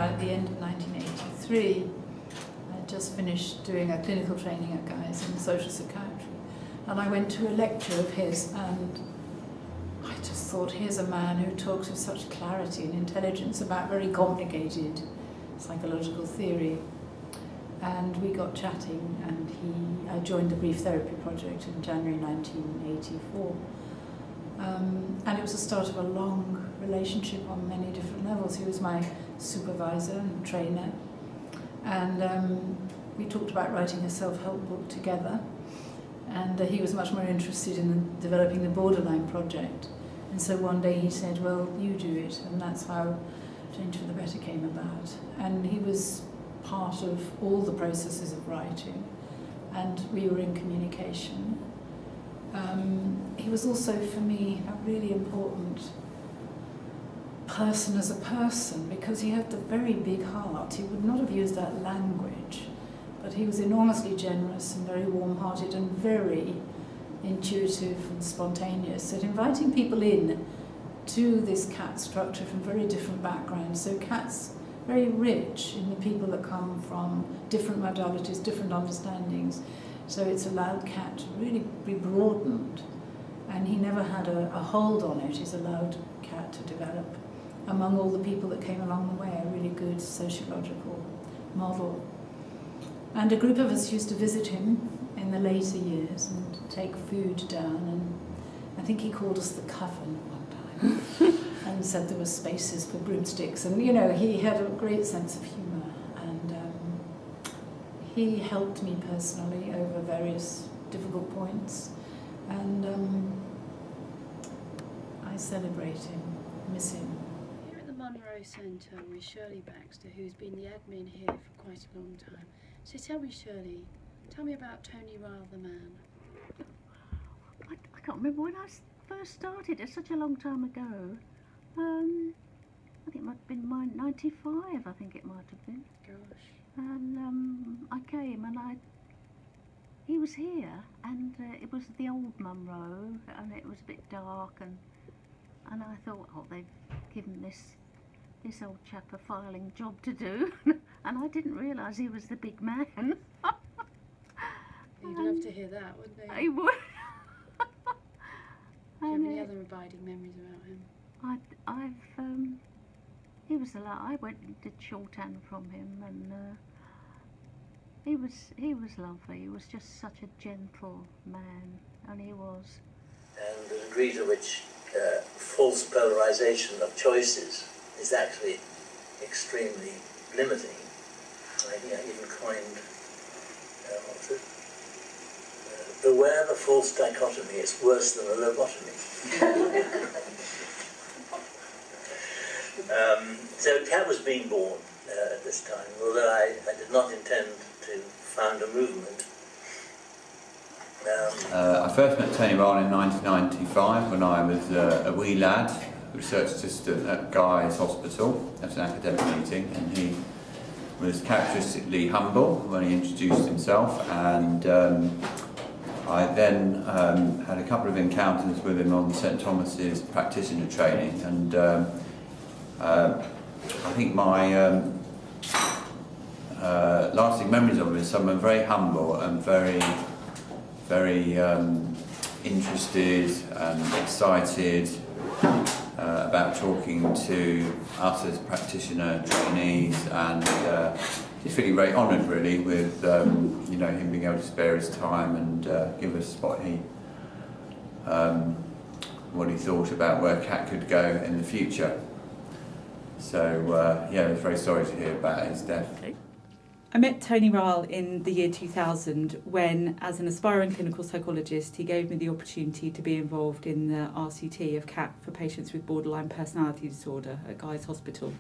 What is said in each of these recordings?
at the end of 1983. I just finished doing a clinical training at Guy's in social psychiatry, and I went to a lecture of his, and I just thought, here's a man who talks with such clarity and intelligence about very complicated psychological theory. And we got chatting, and I joined the Brief Therapy Project in January 1984. And it was the start of a long relationship on many different levels. He was my supervisor and trainer, and we talked about writing a self-help book together, and he was much more interested in developing the Borderline Project. And so one day he said, well, you do it, and that's how Change for the Better came about. And he was part of all the processes of writing, and we were in communication. He was also, for me, a really important person as a person, because he had a very big heart. He would not have used that language, but he was enormously generous and very warm-hearted and very intuitive and spontaneous at inviting people in to this CAT structure from very different backgrounds. So CAT's very rich in the people that come from different modalities, different understandings. So it's allowed CAT to really be broadened, and he never had a hold on it. He's allowed CAT to develop among all the people that came along the way, a really good sociological model. And a group of us used to visit him in the later years and take food down, and I think he called us the Coven one time and said there were spaces for broomsticks, and you know, he had a great sense of humour, and he helped me personally over various difficult points, and I celebrate him, miss him. Here at the Monroe Centre with Shirley Baxter, who's been the admin here for quite a long time. So tell me, Shirley, tell me about Tony Ryle, the man. I can't remember when I first started. It's such a long time ago. I think it might have been 95, I think it might have been. Gosh. And I came, and he was here, and it was the old Monroe, and it was a bit dark, and I thought, oh, they've given this old chap a filing job to do, and I didn't realise he was the big man. You'd love to hear that, wouldn't you? He would. Do you have any other abiding memories about him? He was a lot. I went and did shorthand from him, and he was lovely. He was just such a gentle man, and he was. And the degree to which false polarisation of choices is actually extremely limiting. I even coined, what's it? Beware the false dichotomy, it's worse than a lobotomy. So CAT was being born at this time, although I did not intend to found a movement. I first met Tony Ryle in 1995 when I was a wee lad, research assistant at Guy's Hospital at an academic meeting, and he was characteristically humble when he introduced himself, and I then had a couple of encounters with him on St Thomas's practitioner training, and I think my lasting memories of him is someone very humble and very interested and excited about talking to us as practitioner trainees, and just feeling very honoured really with him being able to spare his time and give us what he thought about where CAT could go in the future. So I was very sorry to hear about his death. I met Tony Ryle in the year 2000 when, as an aspiring clinical psychologist, he gave me the opportunity to be involved in the RCT of CAT for patients with borderline personality disorder at Guy's Hospital.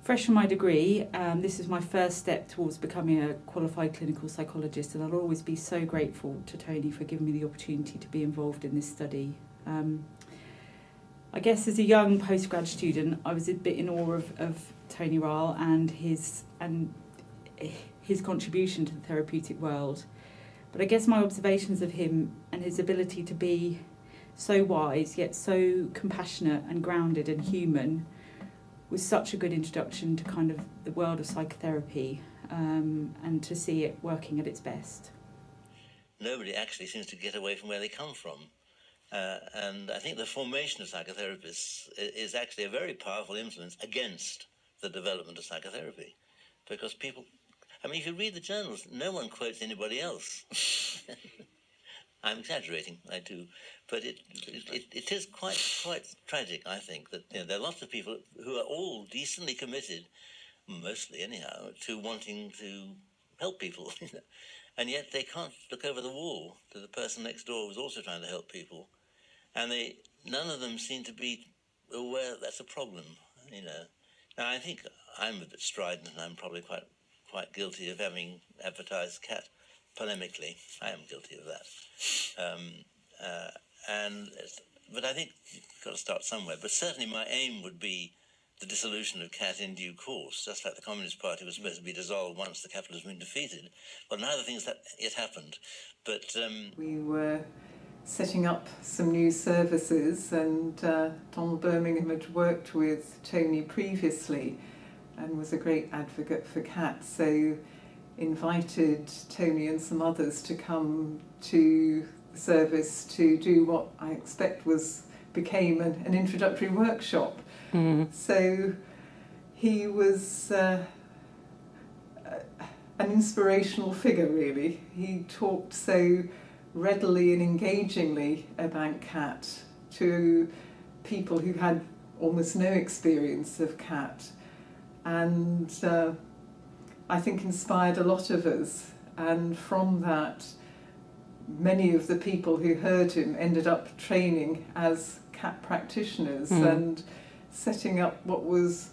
Fresh from my degree, this is my first step towards becoming a qualified clinical psychologist, and I'll always be so grateful to Tony for giving me the opportunity to be involved in this study. I guess as a young postgrad student, I was a bit in awe of Tony Ryle and his contribution to the therapeutic world. But I guess my observations of him and his ability to be so wise yet so compassionate and grounded and human was such a good introduction to kind of the world of psychotherapy, and to see it working at its best. Nobody actually seems to get away from where they come from. And I think the formation of psychotherapists is actually a very powerful influence against the development of psychotherapy. Because people, I mean, if you read the journals, no one quotes anybody else. I'm exaggerating, I do. But it is quite tragic, I think, that there are lots of people who are all decently committed, mostly anyhow, to wanting to help people. And yet they can't look over the wall to the person next door who's also trying to help people. And none of them seem to be aware that that's a problem, Now, I think I'm a bit strident, and I'm probably quite guilty of having advertised Cat polemically. I am guilty of that. But I think you've got to start somewhere. But certainly my aim would be the dissolution of Cat in due course, just like the Communist Party was supposed to be dissolved once the capitalists had been defeated. Well, neither thing's that yet happened. But we were setting up some new services, and Donald Birmingham had worked with Tony previously and was a great advocate for Cat, so invited Tony and some others to come to the service to do what I expect became an introductory workshop. So he was an inspirational figure, really. He talked so readily and engagingly about Cat to people who had almost no experience of Cat, and I think inspired a lot of us. And from that, many of the people who heard him ended up training as Cat practitioners and setting up what was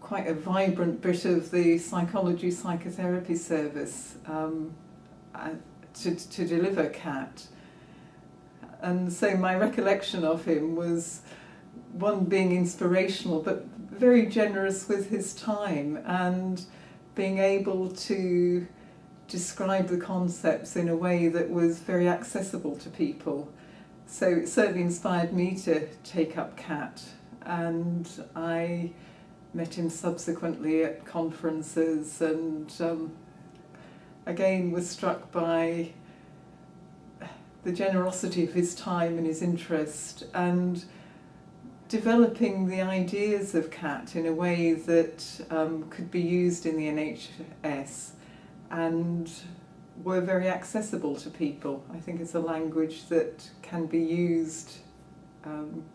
quite a vibrant bit of the psychotherapy service to deliver Cat. And so my recollection of him was one, being inspirational but very generous with his time and being able to describe the concepts in a way that was very accessible to people. So it certainly inspired me to take up Cat, and I met him subsequently at conferences, and again was struck by the generosity of his time and his interest, and developing the ideas of Cat in a way that could be used in the NHS and were very accessible to people. I think it's a language that can be used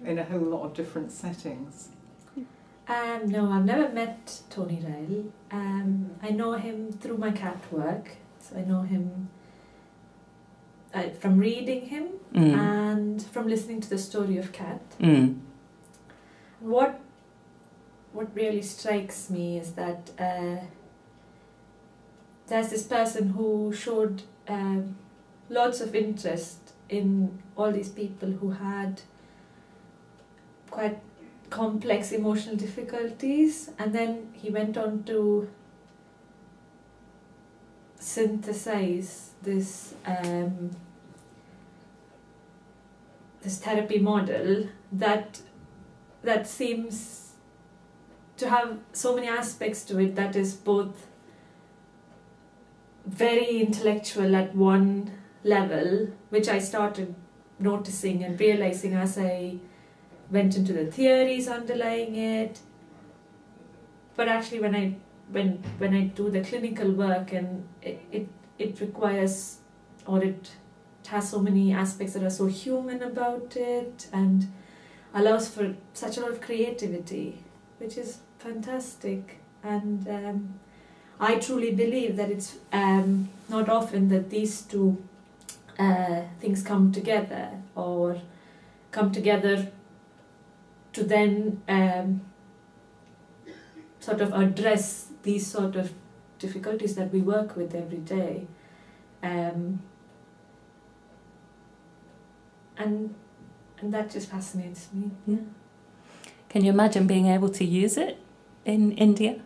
in a whole lot of different settings. No, I've never met Tony Ryle. I know him through my Cat work. So I know him from reading him and from listening to the story of Cat. What really strikes me is that there's this person who showed lots of interest in all these people who had quite complex emotional difficulties, and then he went on to synthesize this this therapy model that seems to have so many aspects to it, that is both very intellectual at one level, which I started noticing and realizing as I went into the theories underlying it. But actually when I do the clinical work, and it requires, or it has so many aspects that are so human about it and allows for such a lot of creativity, which is fantastic. And I truly believe that it's not often that these two things come together, or come together to then sort of address these sort of difficulties that we work with every day. And that just fascinates me. Yeah. Can you imagine being able to use it in India?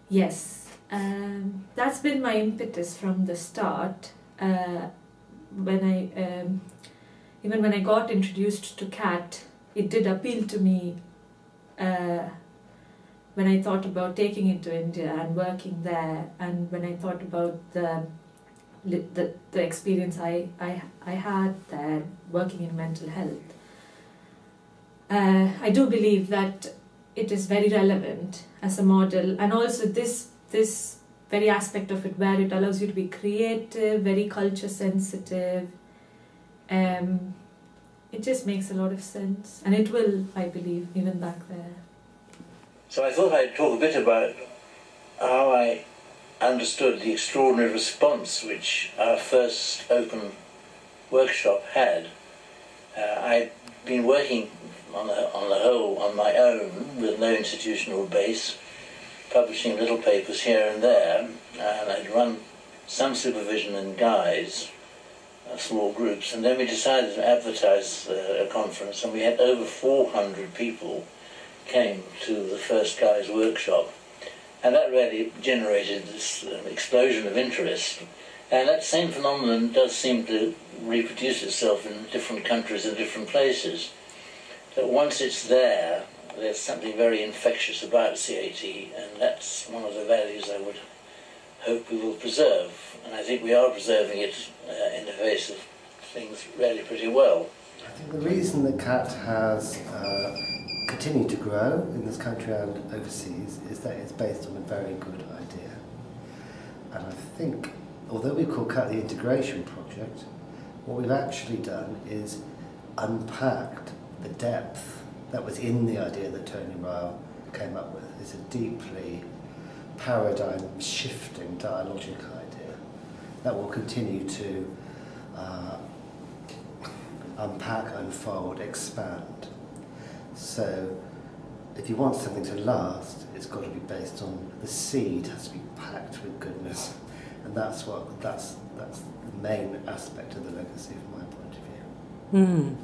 Yes. That's been my impetus from the start. When I got introduced to Cat, it did appeal to me when I thought about taking it to India and working there, and when I thought about the experience I had there working in mental health, I do believe that it is very relevant as a model, and also this very aspect of it where it allows you to be creative, very culture sensitive. It just makes a lot of sense, and it will, I believe, even back there. So I thought I'd talk a bit about how I understood the extraordinary response which our first open workshop had. I'd been working on the whole on my own with no institutional base, publishing little papers here and there, and I'd run some supervision in guides, small groups, and then we decided to advertise a conference, and we had over 400 people came to the first guys workshop, and that really generated this explosion of interest. And that same phenomenon does seem to reproduce itself in different countries and different places. That once it's there, there's something very infectious about CAT, and that's one of the values I would hope we will preserve. And I think we are preserving it in the face of things really pretty well. I think the reason that CAT has continued to grow in this country and overseas is that it's based on a very good idea. And I think, although we call CAT the integration project, what we've actually done is unpacked the depth that was in the idea that Tony Ryle came up with. It's a deeply paradigm-shifting dialogic idea that will continue to unpack, unfold, expand. So if you want something to last, it's got to be based on the seed has to be packed with goodness, and that's the main aspect of the legacy from my point of view.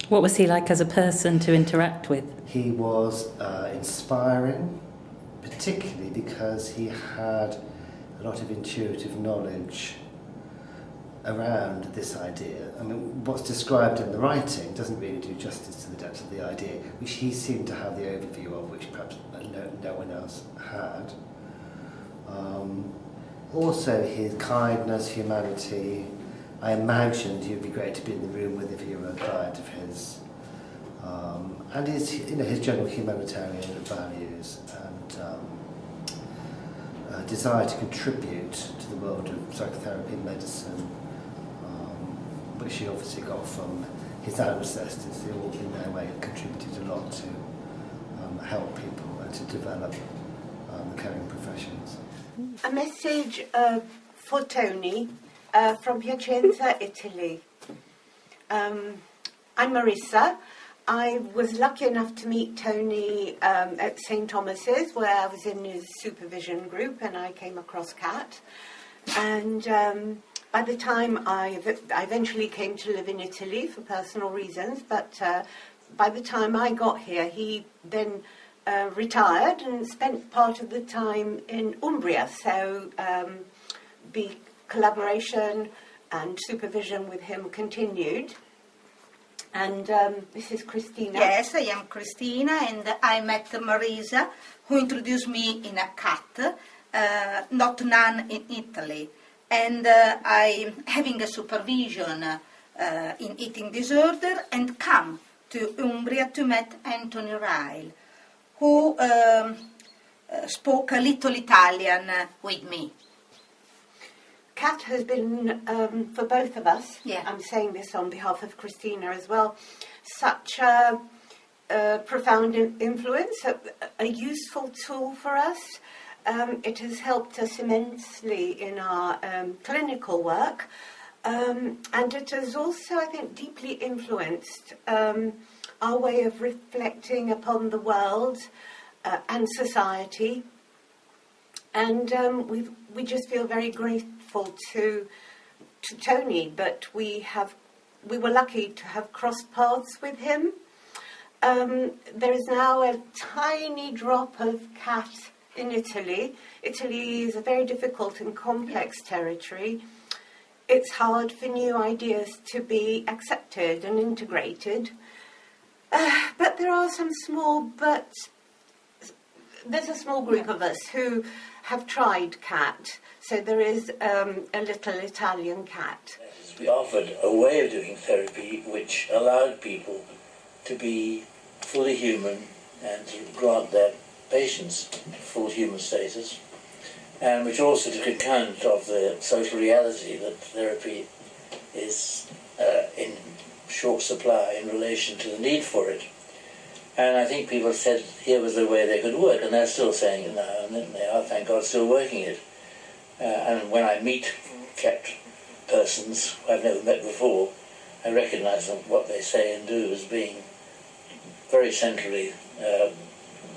What was he like as a person to interact with? He was inspiring, particularly because he had a lot of intuitive knowledge around this idea. I mean, what's described in the writing doesn't really do justice to the depth of the idea, which he seemed to have the overview of, which perhaps no one else had. Also his kindness, humanity. I imagined he'd be great to be in the room with if you were a client of his. And his general humanitarian values and desire to contribute to the world of psychotherapy and medicine, which he obviously got from his ancestors. They all in their way contributed a lot to help people and to develop the caring professions. A message for Tony from Piacenza, Italy. I'm Marissa. I was lucky enough to meet Tony at St. Thomas's, where I was in his supervision group, and I came across Kat. And by the time I eventually came to live in Italy for personal reasons, but by the time I got here, he then retired and spent part of the time in Umbria. So the collaboration and supervision with him continued. And this is Christina. Yes, I am Christina, and I met Marisa, who introduced me in a CAT, not none in Italy. And I'm having a supervision in eating disorder and come to Umbria to meet Tony Ryle, who spoke a little Italian with me. Kat has been, for both of us, yeah. I'm saying this on behalf of Christina as well, such a profound influence, a useful tool for us. It has helped us immensely in our clinical work, and it has also, I think, deeply influenced our way of reflecting upon the world and society. And we just feel very grateful to Tony, but we were lucky to have crossed paths with him. There is now a tiny drop of CAT in Italy. Italy is a very difficult and complex territory. It's hard for new ideas to be accepted and integrated. But there are some small but there's a small group of us who have tried CAT. So there is a little Italian cat. We offered a way of doing therapy which allowed people to be fully human and to grant their patients full human status, and which also took account of the social reality that therapy is in short supply in relation to the need for it. And I think people said here was the way they could work, and they're still saying it now, and they are, thank God, still working it. And when I meet CAT persons who I've never met before, I recognise what they say and do as being very centrally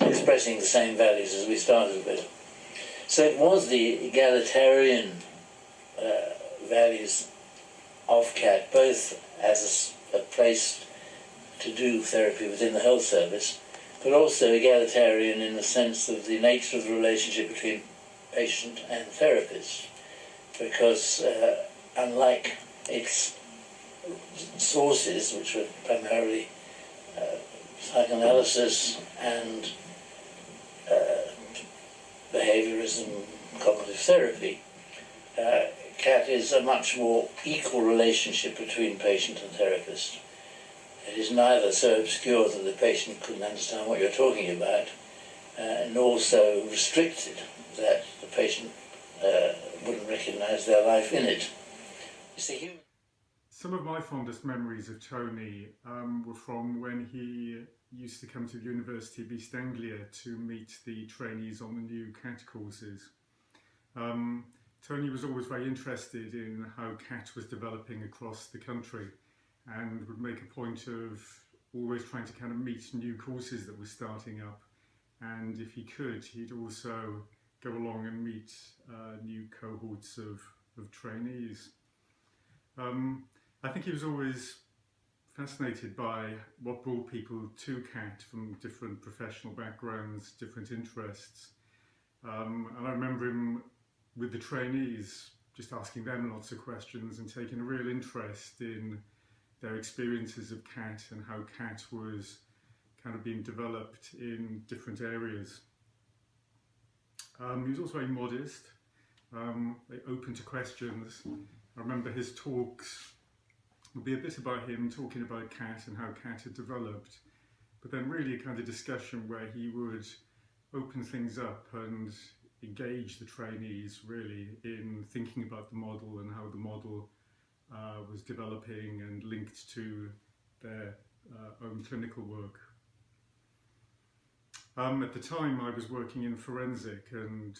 expressing the same values as we started with. So it was the egalitarian values of CAT, both as a place to do therapy within the health service, but also egalitarian in the sense of the nature of the relationship between patient and therapist, because unlike its sources, which were primarily psychoanalysis and behaviorism, cognitive therapy, CAT is a much more equal relationship between patient and therapist. It is neither so obscure that the patient couldn't understand what you're talking about, nor so restricted that the patient wouldn't recognise their life in it. You see, some of my fondest memories of Tony were from when he used to come to the University of East Anglia to meet the trainees on the new CAT courses. Tony was always very interested in how CAT was developing across the country, and would make a point of always trying to kind of meet new courses that were starting up. And if he could, he'd also go along and meet new cohorts of trainees. I think he was always fascinated by what brought people to CAT from different professional backgrounds, different interests. And I remember him with the trainees just asking them lots of questions and taking a real interest in their experiences of CAT and how CAT was kind of being developed in different areas. He was also very modest, very open to questions. I remember his talks would be a bit about him talking about CAT and how CAT had developed, but then really a kind of discussion where he would open things up and engage the trainees really in thinking about the model and how the model was developing and linked to their own clinical work. At the time I was working in forensic, and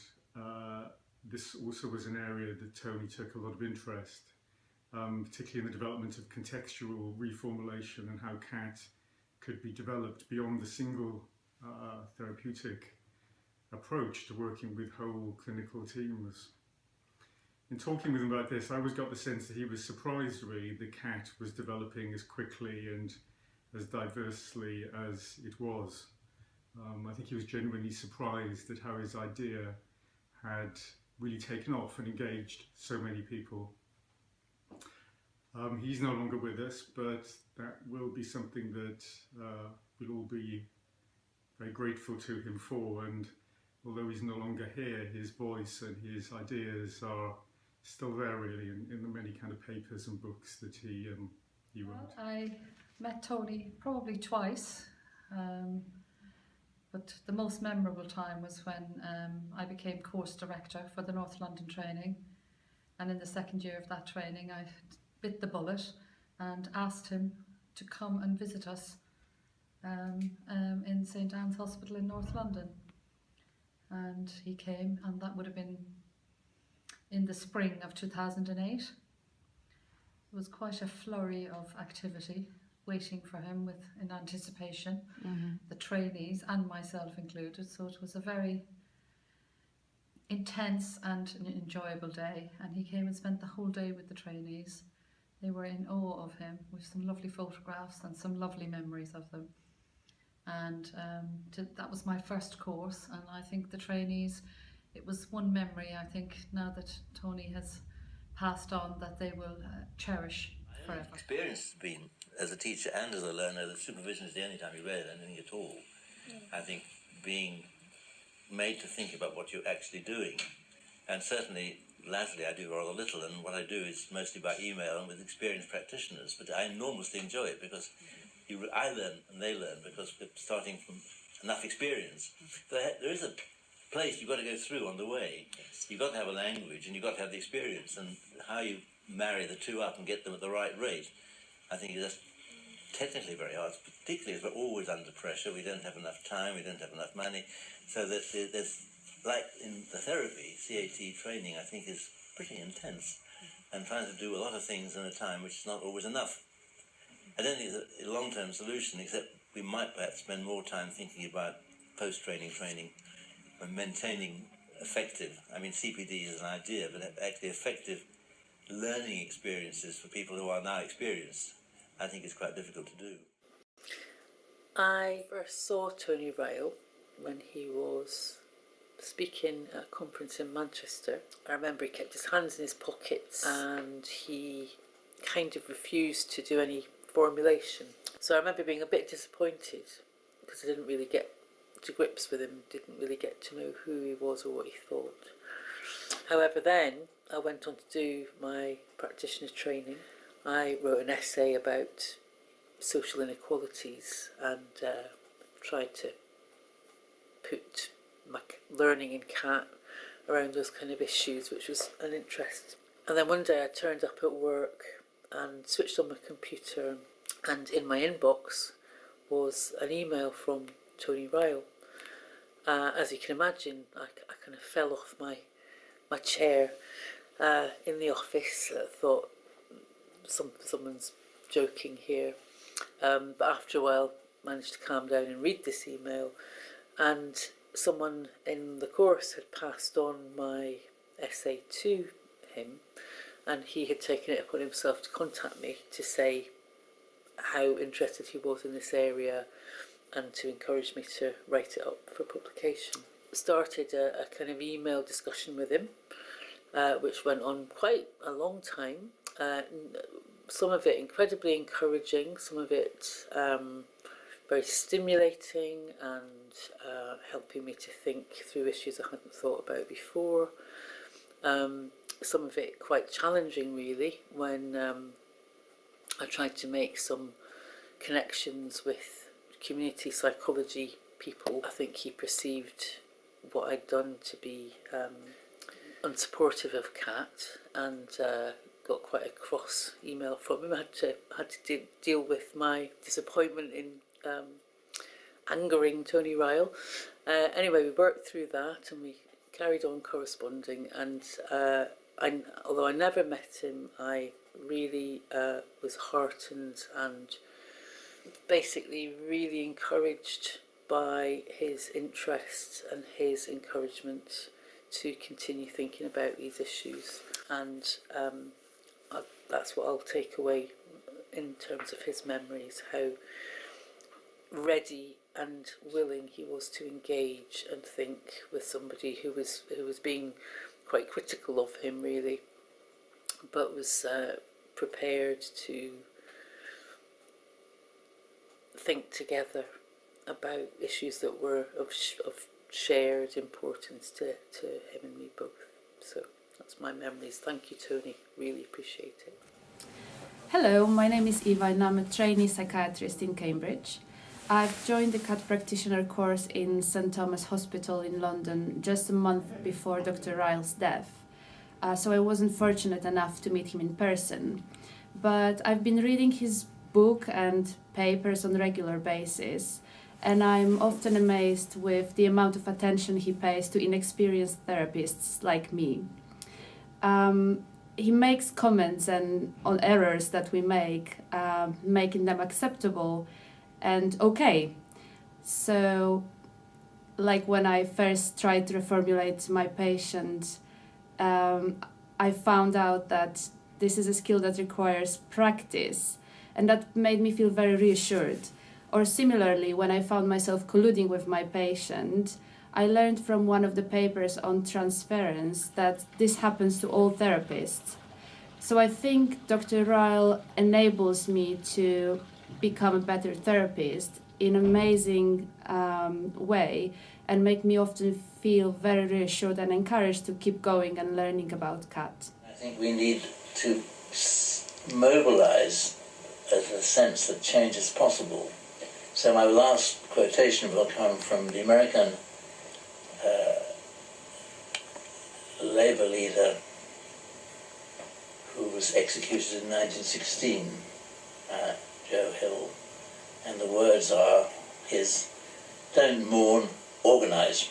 this also was an area that Tony took a lot of interest, particularly in the development of contextual reformulation and how CAT could be developed beyond the single therapeutic approach to working with whole clinical teams. In talking with him about this, I always got the sense that he was surprised really that CAT was developing as quickly and as diversely as it was. I think he was genuinely surprised at how his idea had really taken off and engaged so many people. He's no longer with us, but that will be something that we'll all be very grateful to him for, and although he's no longer here, his voice and his ideas are still there really in the many kind of papers and books that he wrote. Well, I met Tony probably twice, but the most memorable time was when I became course director for the North London training, and in the second year of that training I bit the bullet and asked him to come and visit us in St Anne's Hospital in North London, and he came, and that would have been in the spring of 2008. It was quite a flurry of activity waiting for him in anticipation, the trainees and myself included, so it was a very intense and an enjoyable day, and he came and spent the whole day with the trainees. They were in awe of him, with some lovely photographs and some lovely memories of them. And that was my first course, and I think the trainees, it was one memory I think now that Tony has passed on that they will cherish forever. My experience has been, as a teacher and as a learner, that supervision is the only time you read anything at all. I think being made to think about what you're actually doing. And certainly, latterly, I do rather little, and what I do is mostly by email and with experienced practitioners. But I enormously enjoy it because I learn and they learn because we're starting from enough experience. There is a place you've got to go through on the way. You've got to have a language and you've got to have the experience, and how you marry the two up and get them at the right rate, I think is just technically very hard, particularly as we're always under pressure. We don't have enough time, we don't have enough money, so that there's, like in the therapy, CAT training I think is pretty intense, and trying to do a lot of things in a time which is not always enough. I don't think it's a long-term solution, except we might perhaps spend more time thinking about post-training training and maintaining effective, I mean CPD is an idea, but actually effective learning experiences for people who are now experienced, I think is quite difficult to do. I first saw Tony Ryle when he was speaking at a conference in Manchester. I remember he kept his hands in his pockets and he kind of refused to do any formulation. So I remember being a bit disappointed because I didn't really get to grips with him, didn't really get to know who he was or what he thought. However, then I went on to do my practitioner training. I wrote an essay about social inequalities and tried to put my learning in CAT around those kind of issues, which was an interest. And then one day I turned up at work and switched on my computer, and in my inbox was an email from Tony Ryle. As you can imagine, I kind of fell off my chair in the office. I thought someone's joking here, but after a while managed to calm down and read this email, and someone in the course had passed on my essay to him, and he had taken it upon himself to contact me to say how interested he was in this area and to encourage me to write it up for publication. Started a kind of email discussion with him, which went on quite a long time. Some of it incredibly encouraging, some of it very stimulating and helping me to think through issues I hadn't thought about before. Some of it quite challenging really, when I tried to make some connections with community psychology people. I think he perceived what I'd done to be unsupportive of CAT, and got quite a cross email from him. I had to deal with my disappointment in angering Tony Ryle. Anyway, we worked through that and we carried on corresponding, and although I never met him, I really was heartened and basically really encouraged by his interest and his encouragement to continue thinking about these issues, and that's what I'll take away in terms of his memories, how ready and willing he was to engage and think with somebody who was being quite critical of him really, but was prepared to think together about issues that were of shared importance to him and me both. So that's my memories. Thank you, Tony. Really appreciate it. Hello, my name is Eva and I'm a trainee psychiatrist in Cambridge. I've joined the CAT practitioner course in St Thomas Hospital in London just a month before Dr. Ryle's death. So I wasn't fortunate enough to meet him in person. But I've been reading his book and papers on a regular basis, and I'm often amazed with the amount of attention he pays to inexperienced therapists like me. He makes comments on errors that we make, making them acceptable and okay. So, like when I first tried to reformulate my patient, I found out that this is a skill that requires practice, and that made me feel very reassured. Or similarly, when I found myself colluding with my patient, I learned from one of the papers on transference that this happens to all therapists. So I think Dr. Ryle enables me to become a better therapist in an amazing way, and make me often feel very reassured and encouraged to keep going and learning about CAT. I think we need to mobilise a sense that change is possible. So my last quotation will come from the American Labour leader who was executed in 1916, Joe Hill, and the words are his, "Don't mourn, organise."